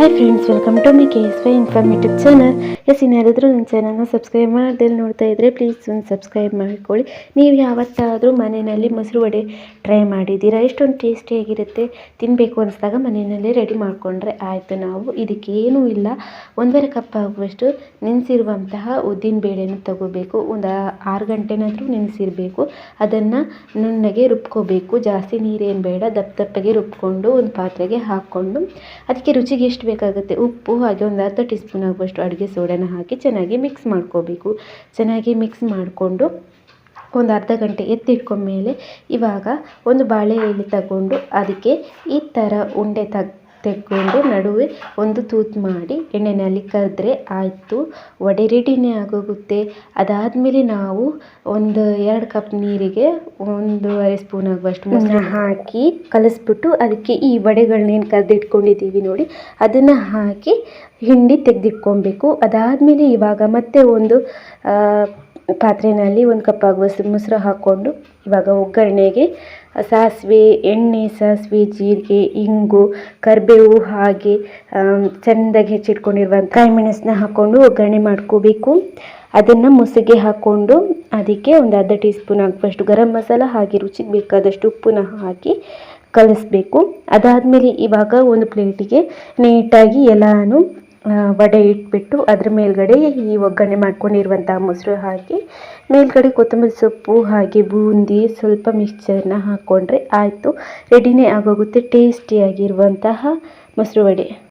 Hi friends, welcome to my KSY informative channel. ಇನ್ಯಾರಾದರೂ ನನ್ನ ಚಾನಲ್ನ ಸಬ್ಸ್ಕ್ರೈಬ್ ಮಾಡದೆ ನೋಡ್ತಾ ಇದ್ದರೆ ಪ್ಲೀಸ್ ಒಂದು ಸಬ್ಸ್ಕ್ರೈಬ್ ಮಾಡಿಕೊಳ್ಳಿ. ನೀವು ಯಾವತ್ತಾದರೂ ಮನೆಯಲ್ಲಿ ಮೊಸರು ವಡೆ ಟ್ರೈ ಮಾಡಿದ್ದೀರಾ? ಎಷ್ಟೊಂದು ಟೇಸ್ಟಿಯಾಗಿರುತ್ತೆ. ತಿನ್ನಬೇಕು ಅನಿಸಿದಾಗ ಮನೆಯಲ್ಲೇ ರೆಡಿ ಮಾಡಿಕೊಂಡ್ರೆ ಆಯಿತು. ನಾವು ಇದಕ್ಕೇನೂ ಇಲ್ಲ, 1.5 ಕಪ್ ಆಗುವಷ್ಟು ನೆನೆಸಿರುವಂತಹ ಉದ್ದಿನ ಬೇಳೆನ ತಗೋಬೇಕು. ಒಂದು 6 ಗಂಟೆನಾದರೂ ನೆನೆಸಿರಬೇಕು. ಅದನ್ನು ನುಣ್ಣಗೆ ರುಬ್ಕೋಬೇಕು. ಜಾಸ್ತಿ ನೀರೇನು ಬೇಡ, ದಪ್ಪಗೆ ರುಬ್ಕೊಂಡು ಒಂದು ಪಾತ್ರೆಗೆ ಹಾಕ್ಕೊಂಡು ಅದಕ್ಕೆ ರುಚಿಗೆ ಎಷ್ಟು ಬೇಕಾಗುತ್ತೆ ಉಪ್ಪು, ಹಾಗೆ ಒಂದು ಅರ್ಧ ಟೀ ಸ್ಪೂನ್ ಆಗುವಷ್ಟು ಅಡುಗೆ ಸೋಡಾನ ಹಾಕಿ ಚೆನ್ನಾಗಿ ಮಿಕ್ಸ್ ಮಾಡ್ಕೋಬೇಕು. ಚೆನ್ನಾಗಿ ಮಿಕ್ಸ್ ಮಾಡಿಕೊಂಡು ಒಂದು ಅರ್ಧ ಗಂಟೆ ಎತ್ತಿಟ್ಕೊಂಡ್ಮೇಲೆ ಇವಾಗ ಒಂದು ಬಾಳೆ ಎಲೆ ತಗೊಂಡು ಅದಕ್ಕೆ ಈ ಥರ ಉಂಡೆ ತೆಕ್ಕೊಂಡು ನಡುವೆ ಒಂದು ತೂತು ಮಾಡಿ ಎಣ್ಣೆಯಲ್ಲಿ ಕರೆದ್ರೆ ಆಯಿತು, ವಡೆ ರೆಡಿನೇ ಆಗೋಗುತ್ತೆ. ಅದಾದಮೇಲೆ ನಾವು ಒಂದು 2 ಕಪ್ ನೀರಿಗೆ 1.5 ಸ್ಪೂನ್ ಆಗುವಷ್ಟು ಮೊಸರು ಹಾಕಿ ಕಲಿಸ್ಬಿಟ್ಟು ಅದಕ್ಕೆ ಈ ವಡೆಗಳನ್ನೇನು ಕರೆದಿಟ್ಕೊಂಡಿದ್ದೀವಿ ನೋಡಿ ಅದನ್ನು ಹಾಕಿ ಹಿಂಡಿ ತೆಗೆದಿಟ್ಕೊಬೇಕು. ಅದಾದಮೇಲೆ ಇವಾಗ ಮತ್ತೆ ಒಂದು ಪಾತ್ರೆಯಲ್ಲಿ 1 ಕಪ್ ಆಗುವಷ್ಟು ಮೊಸರು ಹಾಕ್ಕೊಂಡು ಇವಾಗ ಒಗ್ಗರಣೆಗೆ ಸಾಸಿವೆ, ಎಣ್ಣೆ, ಸಾಸಿವೆ, ಜೀರಿಗೆ, ಇಂಗು, ಕರಿಬೇವು, ಹಾಗೆ ಚೆಂದಾಗಿ ಹೆಚ್ಚಿಟ್ಕೊಂಡಿರುವಂಥ ಕಾಯಿ ಮೆಣಸನ್ನ ಹಾಕ್ಕೊಂಡು ಒಗ್ಗರಣೆ ಮಾಡ್ಕೋಬೇಕು. ಅದನ್ನು ಮೊಸರಿಗೆ ಹಾಕ್ಕೊಂಡು ಅದಕ್ಕೆ ಒಂದು ಅರ್ಧ ಟೀ ಸ್ಪೂನ್ ಆಗುವಷ್ಟು ಗರಂ ಮಸಾಲ ಹಾಗೆ ರುಚಿಗೆ ಬೇಕಾದಷ್ಟು ಉಪ್ಪನ್ನ ಹಾಕಿ ಕಲಿಸ್ಬೇಕು. ಅದಾದಮೇಲೆ ಇವಾಗ ಒಂದು ಪ್ಲೇಟಿಗೆ ನೀಟಾಗಿ ಎಲ್ಲನೂ ವಡೆ ಇಟ್ಬಿಟ್ಟು ಅದ್ರ ಮೇಲ್ಗಡೆ ಈ ಒಗ್ಗರಣೆ ಮಾಡ್ಕೊಂಡಿರುವಂಥ ಮೊಸರು ಹಾಕಿ ಮೇಲ್ಗಡೆ ಕೊತ್ತಂಬರಿ ಸೊಪ್ಪು ಹಾಗೆ ಬೂಂದಿ ಸ್ವಲ್ಪ ಮಿಕ್ಸ್ಚರ್ನ ಹಾಕ್ಕೊಂಡ್ರೆ ಆಯಿತು, ರೆಡಿನೇ ಆಗೋಗುತ್ತೆ ಟೇಸ್ಟಿಯಾಗಿರುವಂತಹ ಮೊಸರು ವಡೆ.